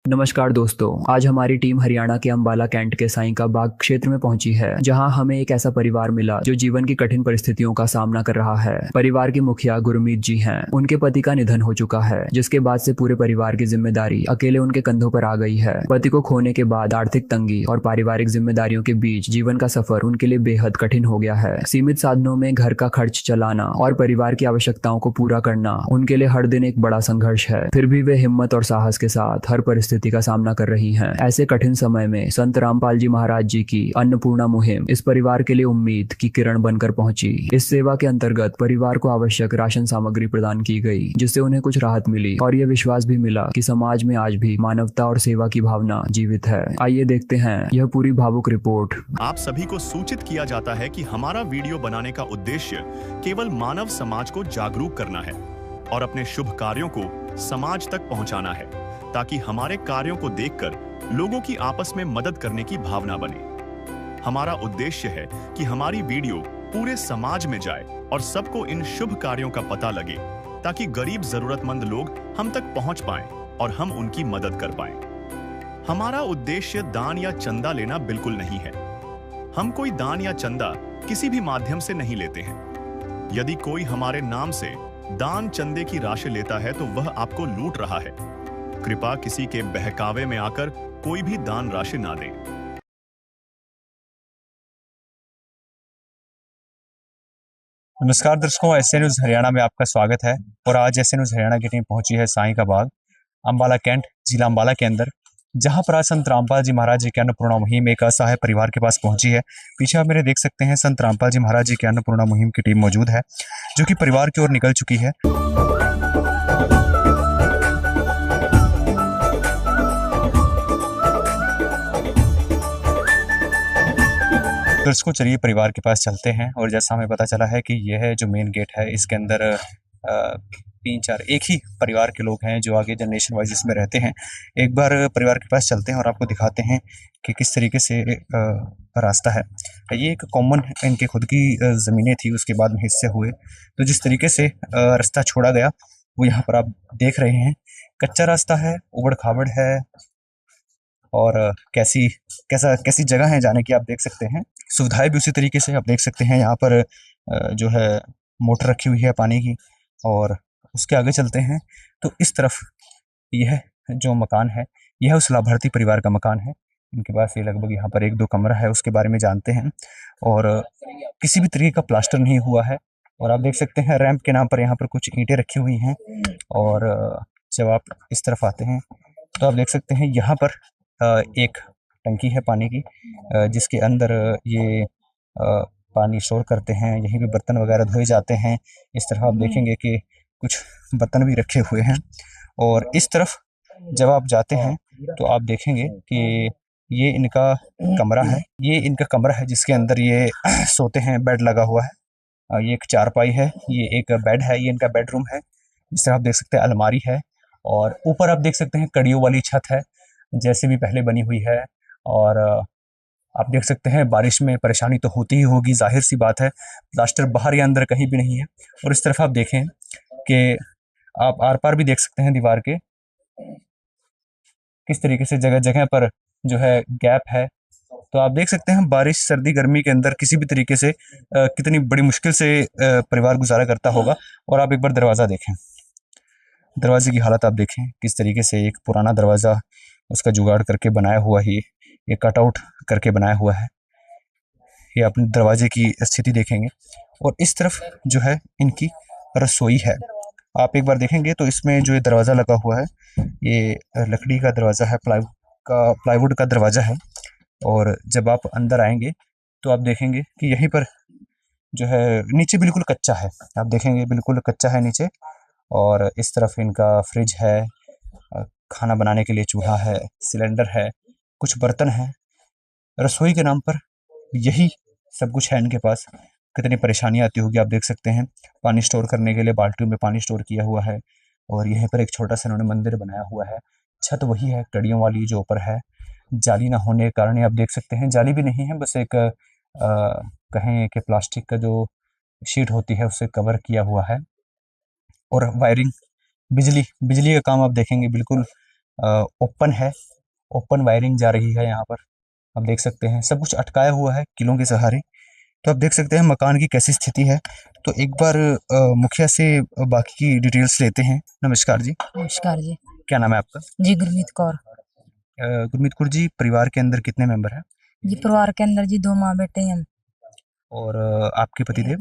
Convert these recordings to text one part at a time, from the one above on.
नमस्कार दोस्तों, आज हमारी टीम हरियाणा के अंबाला कैंट के साईं का बाग क्षेत्र में पहुंची है, जहां हमें एक ऐसा परिवार मिला जो जीवन की कठिन परिस्थितियों का सामना कर रहा है। परिवार के मुखिया गुरमीत जी हैं। उनके पति का निधन हो चुका है, जिसके बाद से पूरे परिवार की जिम्मेदारी अकेले उनके कंधों पर आ गई है। पति को खोने के बाद आर्थिक तंगी और पारिवारिक जिम्मेदारियों के बीच जीवन का सफर उनके लिए बेहद कठिन हो गया है। सीमित साधनों में घर का खर्च चलाना और परिवार की आवश्यकताओं को पूरा करना उनके लिए हर दिन एक बड़ा संघर्ष है। फिर भी वे हिम्मत और साहस के साथ हर परिस्थिति का सामना कर रही हैं। ऐसे कठिन समय में संत रामपाल जी महाराज जी की अन्नपूर्णा मुहिम इस परिवार के लिए उम्मीद की किरण बनकर पहुंची। इस सेवा के अंतर्गत परिवार को आवश्यक राशन सामग्री प्रदान की गई, जिससे उन्हें कुछ राहत मिली और यह विश्वास भी मिला कि समाज में आज भी मानवता और सेवा की भावना जीवित है। आइए देखते हैं यह पूरी भावुक रिपोर्ट। आप सभी को सूचित किया जाता है कि हमारा वीडियो बनाने का उद्देश्य केवल मानव समाज को जागरूक करना है और अपने शुभ कार्यों को समाज तक पहुंचाना है, ताकि हमारे कार्यों को देखकर लोगों की आपस में मदद करने की भावना बने। हमारा उद्देश्य है कि हमारी वीडियो पूरे समाज में जाए और सबको इन शुभ कार्यों का पता लगे, ताकि गरीब जरूरतमंद लोग हम तक पहुंच पाएं और हम उनकी मदद कर पाएं। हमारा उद्देश्य दान या चंदा लेना बिल्कुल नहीं है। हम कोई दान या चंदा किसी भी माध्यम से नहीं लेते हैं। यदि कोई हमारे नाम से दान चंदे की राशि लेता है तो वह आपको लूट रहा है। कृपया किसी के बहकावे में आकर कोई भी दान राशि ना दें। नमस्कार दर्शकों, एसए न्यूज हरियाणा में आपका स्वागत है। और आज एसए न्यूज हरियाणा की टीम पहुंची है साईं का बाग, अंबाला कैंट, जिला अंबाला के अंदर, जहां पर आज संत रामपाल जी महाराज जी की अन्नपूर्णा मुहिम एक असहाय परिवार के पास पहुंची है। पीछे आप मेरे देख सकते हैं संत रामपाल जी महाराज जी की अन्नपूर्णा मुहिम की टीम मौजूद है, जो कि परिवार की ओर निकल चुकी है। दर्शकों, चलिए परिवार के पास चलते हैं। और जैसा हमें पता चला है कि यह है जो मेन गेट है, इसके अंदर 3-4 एक ही परिवार के लोग हैं जो आगे जनरेशन वाइज इसमें रहते हैं। एक बार परिवार के पास चलते हैं और आपको दिखाते हैं कि किस तरीके से रास्ता है। ये एक कॉमन इनके खुद की ज़मीनें थी, उसके बाद में हिस्से हुए, तो जिस तरीके से रास्ता छोड़ा गया वो यहाँ पर आप देख रहे हैं। कच्चा रास्ता है, उबड़ खाबड़ है, और कैसी जगह है जाने की आप देख सकते हैं। सुविधाएं भी उसी तरीके से आप देख सकते हैं। यहाँ पर जो है मोटर रखी हुई है पानी की। और उसके आगे चलते हैं तो इस तरफ यह जो मकान है, यह उस लाभार्थी परिवार का मकान है। इनके पास ये लगभग यहाँ पर 1-2 कमरा है, उसके बारे में जानते हैं। और किसी भी तरीके का प्लास्टर नहीं हुआ है। और आप देख सकते हैं रैंप के नाम पर यहाँ पर कुछ ईंटें रखी हुई हैं। और जब आप इस तरफ आते हैं तो आप देख सकते हैं यहाँ पर एक टंकी है पानी की, जिसके अंदर ये पानी स्टोर करते हैं। यहीं पे बर्तन वगैरह धोए जाते हैं। इस तरफ आप देखेंगे कि कुछ बर्तन भी रखे हुए हैं। और इस तरफ जब आप जाते हैं तो आप देखेंगे कि ये इनका कमरा है। ये इनका कमरा है जिसके अंदर ये सोते हैं। बेड लगा हुआ है। ये एक चारपाई है, ये एक बेड है, ये इनका बेडरूम है। इस तरह आप देख सकते हैं अलमारी है। और ऊपर आप देख सकते हैं कड़ियों वाली छत है, जैसे भी पहले बनी हुई है। और आप देख सकते हैं बारिश में परेशानी तो होती ही होगी, जाहिर सी बात है। प्लास्टर बाहर या अंदर कहीं भी नहीं है। और इस तरफ आप देखें कि आप आर पार भी देख सकते हैं दीवार के, किस तरीके से जगह जगह पर जो है गैप है। तो आप देख सकते हैं बारिश, सर्दी, गर्मी के अंदर किसी भी तरीके से कितनी बड़ी मुश्किल से परिवार गुजारा करता होगा। और आप एक बार दरवाज़ा देखें, दरवाजे की हालत आप देखें, किस तरीके से एक पुराना दरवाज़ा उसका जुगाड़ करके बनाया हुआ ही, ये कटआउट करके बनाया हुआ है। ये अपने दरवाजे की स्थिति देखेंगे। और इस तरफ जो है इनकी रसोई है। आप एक बार देखेंगे तो इसमें जो ये दरवाज़ा लगा हुआ है, ये लकड़ी का दरवाज़ा है, प्लाईवुड का दरवाज़ा है। और जब आप अंदर आएंगे तो आप देखेंगे कि यहीं पर जो है नीचे बिल्कुल कच्चा है। आप देखेंगे बिल्कुल कच्चा है नीचे। और इस तरफ इनका फ्रिज है, खाना बनाने के लिए चूल्हा है, सिलेंडर है, कुछ बर्तन हैं। रसोई के नाम पर यही सब कुछ है इनके पास। कितनी परेशानी आती होगी आप देख सकते हैं। पानी स्टोर करने के लिए बाल्टियों में पानी स्टोर किया हुआ है। और यहीं पर एक छोटा सा इन्होंने मंदिर बनाया हुआ है। छत वही है कड़ियों वाली जो ऊपर है। जाली ना होने के कारण आप देख सकते हैं, जाली भी नहीं है, बस एक कहें कि प्लास्टिक का जो शीट होती है उससे कवर किया हुआ है। और वायरिंग, बिजली का काम आप देखेंगे बिल्कुल ओपन है, ओपन वायरिंग जा रही है यहाँ पर। आप देख सकते हैं सब कुछ अटकाया हुआ है किलों के सहारे। तो आप देख सकते हैं मकान की कैसी स्थिति है। तो एक बार मुखिया से बाकी की डिटेल्स लेते हैं। नमस्कार जी। नमस्कार जी। क्या नाम है आपका? जी गुरमीत कौर। गुरमीत कौर जी, परिवार के अंदर कितने मेंबर हैं? जी परिवार के अंदर जी 2 माँ बेटे हैं। और आपके पतिदेव?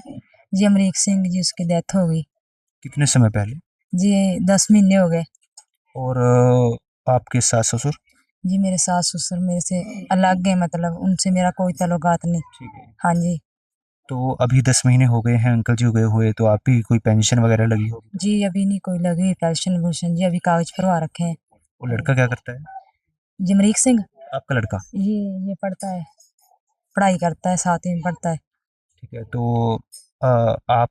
जी अमरीक सिंह जी, उसकी डेथ हो गई कितने समय पहले? जी 10 महीने हो गए। और आपके सास ससुर? जी मेरे सास ससुर मेरे से अलग है, मतलब उनसे मेरा कोई ताल्लुकात नहीं। ठीक है। हाँ जी। तो अभी 10 महीने हो गए हैं अंकल जी गए हुए, तो आप भी कोई पेंशन वगैरह लगी होगी? जी अभी नहीं कोई लगी पेंशन वुशन जी, अभी कागज भरवा रखे हैं। वो लड़का क्या करता है? जी अमरीक सिंह आपका लड़का? ये पढ़ता है, पढ़ाई करता है, 7वीं में पढ़ता है। ठीक है। तो आप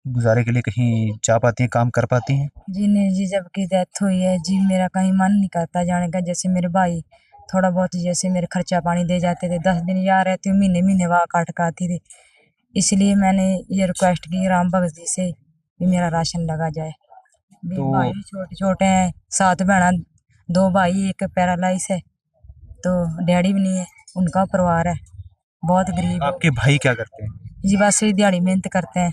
गुजारे के लिए कहीं जा पाती हैं, काम कर पाती हैं? जी नहीं जी, जब की डेथ हुई है जी मेरा कहीं मन नहीं करता जाने का। जैसे मेरे भाई थोड़ा बहुत जैसे मेरे खर्चा पानी दे जाते थे, 10 दिन यहाँ रहती हूँ, महीने महीने वहाँ काट के आती थी। इसलिए मैंने ये रिक्वेस्ट की राम भगत जी से कि मेरा राशन लगा जाए। भी तो भाई छोटे छोटे हैं, 7 बहना, 2 भाई, एक पैरालाइज है, तो डैडी भी नहीं है, उनका परिवार है, बहुत गरीब है। आपके भाई क्या करते हैं? जी बस ये दिहाड़ी मेहनत करते हैं।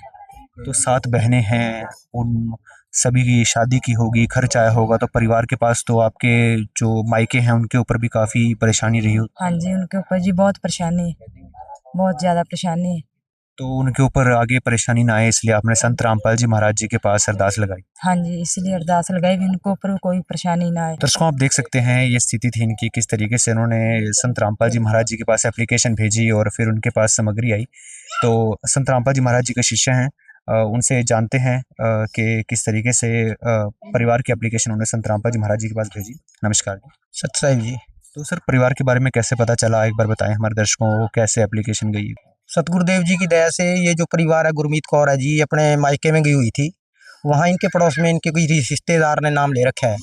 तो 7 बहनें हैं, उन सभी की शादी की होगी, खर्च आया होगा, तो परिवार के पास तो आपके जो मायके हैं उनके ऊपर भी काफ़ी परेशानी रही हो। हाँ जी उनके ऊपर जी बहुत परेशानी है, बहुत ज़्यादा परेशानी है। तो उनके ऊपर आगे परेशानी ना आए इसलिए आपने संत रामपाल जी महाराज जी के पास अरदास लगाई। हाँ जी इसलिए अरदास लगाई भी उनके ऊपर कोई परेशानी ना आए। दर्शकों, आप देख सकते हैं ये स्थिति थी इनकी, किस तरीके से उन्होंने संत रामपाल जी महाराज जी के पास एप्लीकेशन भेजी और फिर उनके पास सामग्री आई। तो संत रामपाल जी महाराज जी के शिष्य हैं, उनसे जानते हैं कि किस तरीके से परिवार की एप्लीकेशन उन्होंने संत रामपाल जी महाराज जी के पास भेजी। नमस्कार जी। सतसाहिब जी। तो सर, परिवार के बारे में कैसे पता चला, एक बार बताएं हमारे दर्शकों को, कैसे एप्लीकेशन गई? सतगुरुदेव जी की दया से ये जो परिवार है गुरमीत कौर है जी, अपने मायके में गई हुई थी। वहाँ इनके पड़ोस में इनके कोई रिश्तेदार ने नाम ले रखा है,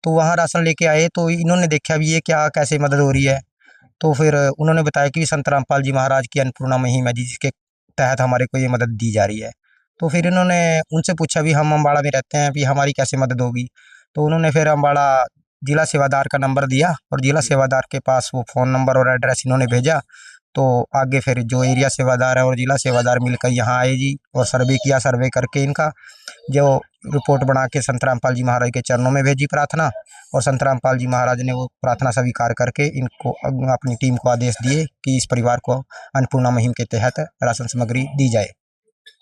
तो वहाँ राशन लेके आए, तो इन्होंने देखा भी ये क्या कैसे मदद हो रही है। तो फिर उन्होंने बताया कि संत रामपाल जी महाराज की अन्नपूर्णा मुहिम है जी, जिसके तहत हमारे को ये मदद दी जा रही है। तो फिर इन्होंने उनसे पूछा भी हम अम्बाड़ा में रहते हैं, भी हमारी कैसे मदद होगी। तो उन्होंने फिर अम्बाड़ा जिला सेवादार का नंबर दिया और जिला सेवादार के पास वो फ़ोन नंबर और एड्रेस इन्होंने भेजा। तो आगे फिर जो एरिया सेवादार है और जिला सेवादार मिलकर यहाँ आए जी, और सर्वे किया। सर्वे करके इनका जो रिपोर्ट बना के संत रामपाल जी महाराज के चरणों में भेजी प्रार्थना, और संत रामपाल जी महाराज ने वो प्रार्थना स्वीकार करके इनको अपनी टीम को आदेश दिए कि इस परिवार को अन्नपूर्णा मुहिम के तहत राशन सामग्री दी जाए।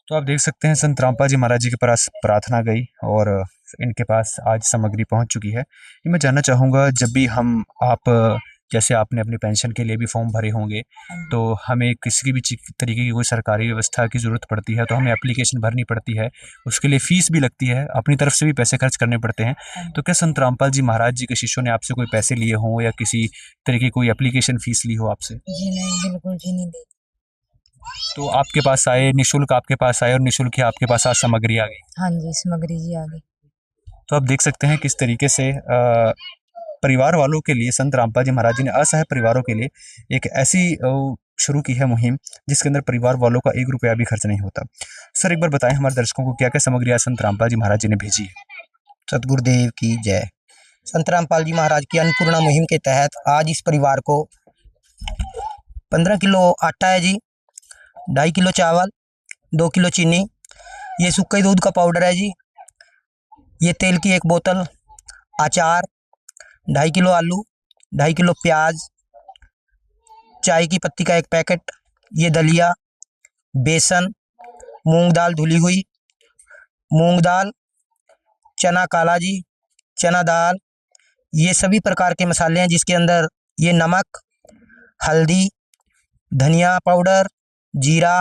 तो आप देख सकते हैं संत रामपाल जी महाराज जी के पास प्रार्थना गई और इनके पास आज सामग्री पहुंच चुकी है। ये मैं जानना चाहूँगा, जब भी हम आप जैसे आपने अपनी पेंशन के लिए भी फॉर्म भरे होंगे, तो हमें किसी भी तरीके की कोई सरकारी व्यवस्था की ज़रूरत पड़ती है तो हमें एप्लीकेशन भरनी पड़ती है, उसके लिए फ़ीस भी लगती है, अपनी तरफ से भी पैसे खर्च करने पड़ते हैं। तो क्या संत रामपाल जी महाराज जी के शिष्यों ने आपसे कोई पैसे लिए हों या किसी तरीके की कोई एप्लीकेशन फ़ीस ली हो आपसे? जी नहीं, बिल्कुल जी नहीं दी। तो आपके पास आए, निःशुल्क आपके पास आए और निःशुल्क ही आपके पास आज सामग्री आ गई। हाँ जी सामग्री जी आ गई। तो आप देख सकते हैं किस तरीके से परिवार वालों के लिए संत रामपाल जी महाराज जी ने असहाय परिवारों के लिए एक ऐसी शुरू की है मुहिम जिसके अंदर परिवार वालों का 1 रुपया भी खर्च नहीं होता। सर, एक बार बताएं हमारे दर्शकों को क्या क्या सामग्री आज संत रामपाल जी महाराज जी ने भेजी है? सतगुरुदेव की जय। संत रामपाल जी महाराज की अन्नपूर्णा मुहिम के तहत आज इस परिवार को 15 किलो आटा है जी, 2.5 किलो चावल, 2 किलो चीनी, ये सूखे दूध का पाउडर है जी, ये तेल की 1 बोतल, अचार, 2.5 किलो आलू, 2.5 किलो प्याज, चाय की पत्ती का 1 पैकेट, ये दलिया, बेसन, मूंग दाल धुली हुई, मूंग दाल, चना काला जी, चना दाल, ये सभी प्रकार के मसाले हैं जिसके अंदर ये नमक, हल्दी, धनिया पाउडर, जीरा,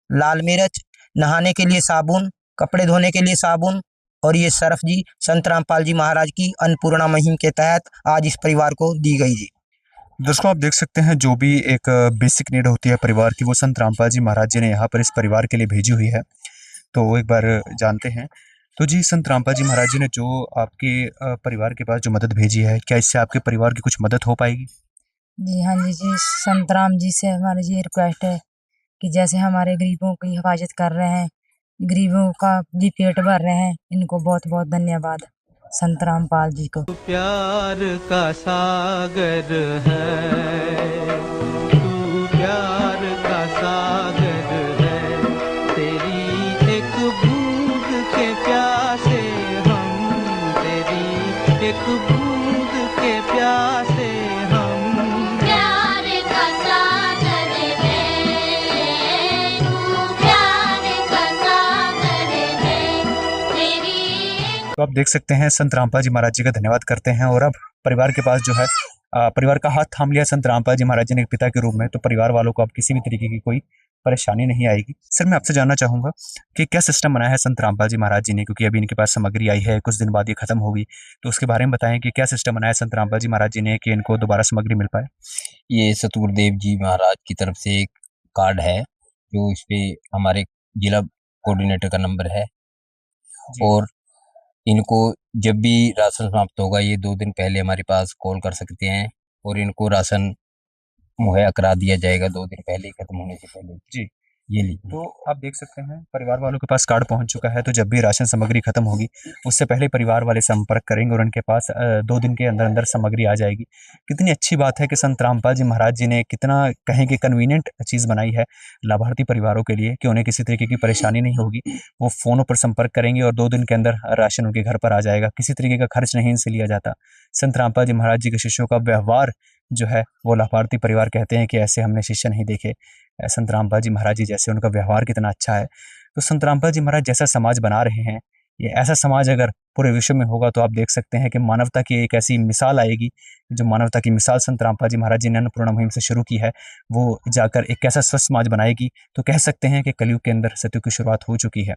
लाल मिर्च, नहाने के लिए साबुन, कपड़े धोने के लिए साबुन, और ये सर्फ जी संत रामपाल जी महाराज की अन्नपूर्णा मुहिम के तहत आज इस परिवार को दी गई जी। दोस्तों, आप देख सकते हैं जो भी एक बेसिक नीड होती है परिवार की, वो संत रामपाल जी महाराज जी ने यहाँ पर इस परिवार के लिए भेजी हुई है। तो एक बार जानते हैं। तो जी, संत रामपाल जी महाराज जी ने जो आपके परिवार के पास जो मदद भेजी है, क्या इससे आपके परिवार की कुछ मदद हो पाएगी? जी हाँ जी संत राम जी से हमारी ये रिक्वेस्ट है कि जैसे हमारे गरीबों की हिफाजत कर रहे हैं, गरीबों का भी पेट भर रहे हैं, इनको बहुत बहुत धन्यवाद। संत रामपाल जी को। प्यार का सागर है, तू प्यार का सागर है, तेरी एक बूंद के प्यासे हम, तेरी एक बूंद के प्यासे हम। प्यार का सागर है, तू प्यार का सागर है, तेरी। तो आप देख सकते हैं संत रामपाल जी महाराज जी का धन्यवाद करते हैं। और अब परिवार के पास जो है परिवार का हाथ थाम लिया संत रामपाल जी महाराज जी ने एक पिता के रूप में, तो परिवार वालों को अब किसी भी तरीके की कोई परेशानी नहीं आएगी। सर मैं आपसे जानना चाहूंगा कि क्या सिस्टम बनाया है संत रामपाल जी महाराज जी ने, क्योंकि अभी इनके पास सामग्री आई है, कुछ दिन बाद ये खत्म होगी, तो उसके बारे में बताएं कि क्या सिस्टम बनाया है संत रामपाल जी महाराज जी ने कि इनको दोबारा सामग्री मिल पाए। ये सतगुरुदेव जी महाराज की तरफ से एक कार्ड है जो इस पे हमारे जिला कोऑर्डिनेटर का नंबर है, और इनको जब भी राशन समाप्त होगा ये 2 दिन पहले हमारे पास कॉल कर सकते हैं और इनको राशन मुहैया करा दिया जाएगा 2 दिन पहले, खत्म होने से पहले जी। ये लीजिए। तो आप देख सकते हैं परिवार वालों के पास कार्ड पहुंच चुका है, तो जब भी राशन सामग्री खत्म होगी उससे पहले परिवार वाले संपर्क करेंगे और उनके पास 2 दिन के अंदर अंदर सामग्री आ जाएगी। कितनी अच्छी बात है कि संत रामपाल जी महाराज जी ने कितना कहें कि कन्वीनियंट चीज़ बनाई है लाभार्थी परिवारों के लिए कि उन्हें किसी तरीके की परेशानी नहीं होगी। वो फ़ोनों पर संपर्क करेंगे और 2 दिन के अंदर राशन उनके घर पर आ जाएगा, किसी तरीके का खर्च नहीं इनसे लिया जाता। संत रामपाल जी महाराज जी के शिष्यों का व्यवहार जो है वो लाभार्थी परिवार कहते हैं कि ऐसे हमने शिष्य नहीं देखे, संत रामपाल जी महाराज जी जैसे उनका व्यवहार कितना अच्छा है। तो संत रामपाल जी महाराज जैसा समाज बना रहे हैं, ये ऐसा समाज अगर पूरे विश्व में होगा तो आप देख सकते हैं कि मानवता की एक ऐसी मिसाल आएगी, जो मानवता की मिसाल संत रामपाल जी महाराज जी ने अन्नपूर्णा मुहिम से शुरू की है, वो जाकर एक ऐसा स्वस्थ समाज बनाएगी। तो कह सकते हैं कि कलयुग के अंदर सतयुग की शुरुआत हो चुकी है।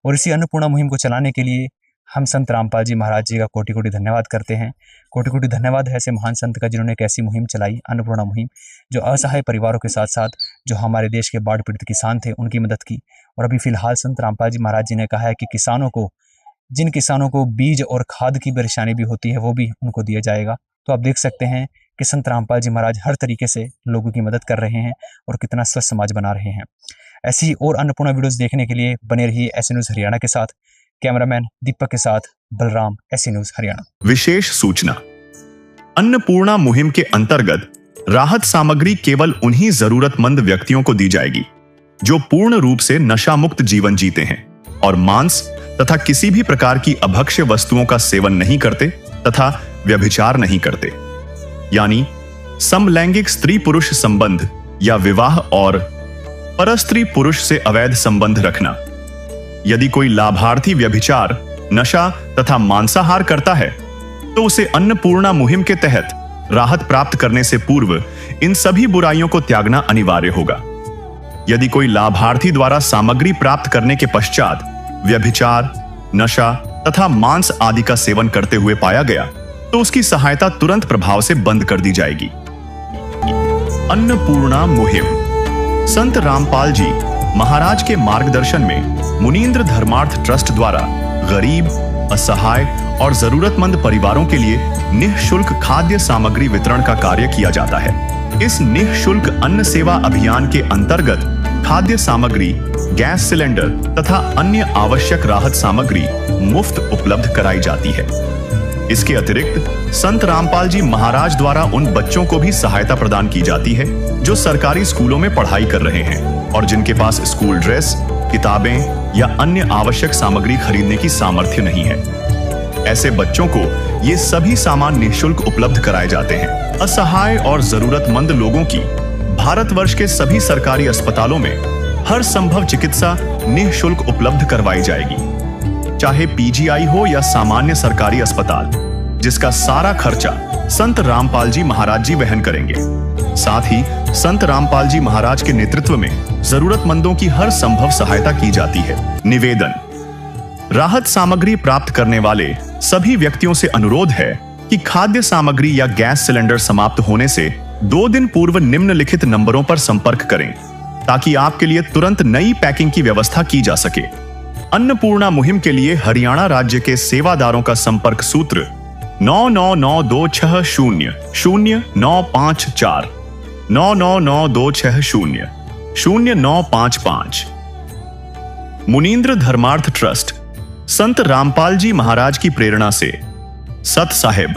और इसी अन्नपूर्णा मुहिम को चलाने के लिए हम संत रामपाल जी महाराज जी का कोटि कोटि धन्यवाद करते हैं। कोटि कोटि धन्यवाद है ऐसे महान संत का जिन्होंने एक ऐसी मुहिम चलाई, अन्नपूर्णा मुहिम, जो असहाय परिवारों के साथ साथ जो हमारे देश के बाढ़ पीड़ित किसान थे उनकी मदद की। और अभी फिलहाल संत रामपाल जी महाराज जी ने कहा है कि किसानों को, जिन किसानों को बीज और खाद की परेशानी भी होती है वो भी उनको दिया जाएगा। तो आप देख सकते हैं कि संत रामपाल जी महाराज हर तरीके से लोगों की मदद कर रहे हैं और कितना स्वस्थ समाज बना रहे हैं। ऐसी ही और अन्नपूर्णा वीडियोस देखने के लिए बने रहिए ऐसे न्यूज़ हरियाणा के साथ। कैमरामैन दीपक के साथ बलराम, ऐसे न्यूज़ हरियाणा। विशेष सूचना, अन्नपूर्णा मुहिम के अंतर्गत राहत सामग्री केवल उन्हीं जरूरतमंद व्यक्तियों को दी जाएगी जो पूर्ण रूप से नशा मुक्त जीवन जीते हैं और मांस तथा किसी भी प्रकार की अभक्ष्य वस्तुओं का सेवन नहीं करते तथा व्यभिचार नहीं करते, यानी समलैंगिक स्त्री पुरुष संबंध या विवाह और परस्त्री पुरुष से अवैध संबंध रखना। यदि कोई लाभार्थी व्यभिचार, नशा तथा मांसाहार करता है तो उसे अन्नपूर्णा मुहिम के तहत राहत प्राप्त करने से पूर्व इन सभी बुराइयों को त्यागना अनिवार्य होगा। यदि कोई लाभार्थी द्वारा सामग्री प्राप्त करने के पश्चात व्यभिचार, नशा तथा मांस आदि का सेवन करते हुए पाया गया तो उसकी सहायता तुरंत प्रभाव से बंद कर दी जाएगी। अन्नपूर्णा मुहिम संत रामपाल जी महाराज के मार्गदर्शन में मुनींद्र धर्मार्थ ट्रस्ट द्वारा गरीब, असहाय और जरूरतमंद परिवारों के लिए निःशुल्क खाद्य सामग्री वितरण का कार्य किया जाता है। इस निःशुल्क अन्न सेवा अभियान के अंतर्गत खाद्य सामग्री, गैस सिलेंडर तथा अन्य आवश्यक राहत सामग्री मुफ्त उपलब्ध कराई जाती है। इसके अतिरिक्त संत रामपाल जी महाराज द्वारा उन बच्चों को भी सहायता प्रदान की जाती है जो सरकारी स्कूलों में पढ़ाई कर रहे हैं और जिनके पास स्कूल ड्रेस, किताबें या अन्य आवश्यक सामग्री खरीदने की सामर्थ्य नहीं है। ऐसे बच्चों को ये सभी सामान निःशुल्क उपलब्ध कराए जाते हैं। असहाय और जरूरतमंद लोगों की भारतवर्ष के सभी सरकारी अस्पतालों में हर संभव चिकित्सा निःशुल्क उपलब्ध करवाई जाएगी, चाहे पीजीआई हो या सामान्य सरकारी अस्पताल, जिसका सारा खर्चा संत रामपाल जी महाराज जी वहन करेंगे। साथ ही संत रामपाल जी महाराज के नेतृत्व में जरूरतमंदों की हर संभव सहायता की जाती है। निवेदन, राहत सामग्री प्राप्त करने वाले सभी व्यक्तियों से अनुरोध है कि खाद्य सामग्री या गैस सिलेंडर समाप्त होने से 2 दिन पूर्व निम्नलिखित नंबरों पर संपर्क करें ताकि आपके लिए तुरंत नई पैकिंग की व्यवस्था की जा सके। अन्नपूर्णा मुहिम के लिए हरियाणा राज्य के सेवादारों का संपर्क सूत्र 9992600954 9992600955। मुनींद्र धर्मार्थ ट्रस्ट संत रामपाल जी महाराज की प्रेरणा से सत साहिब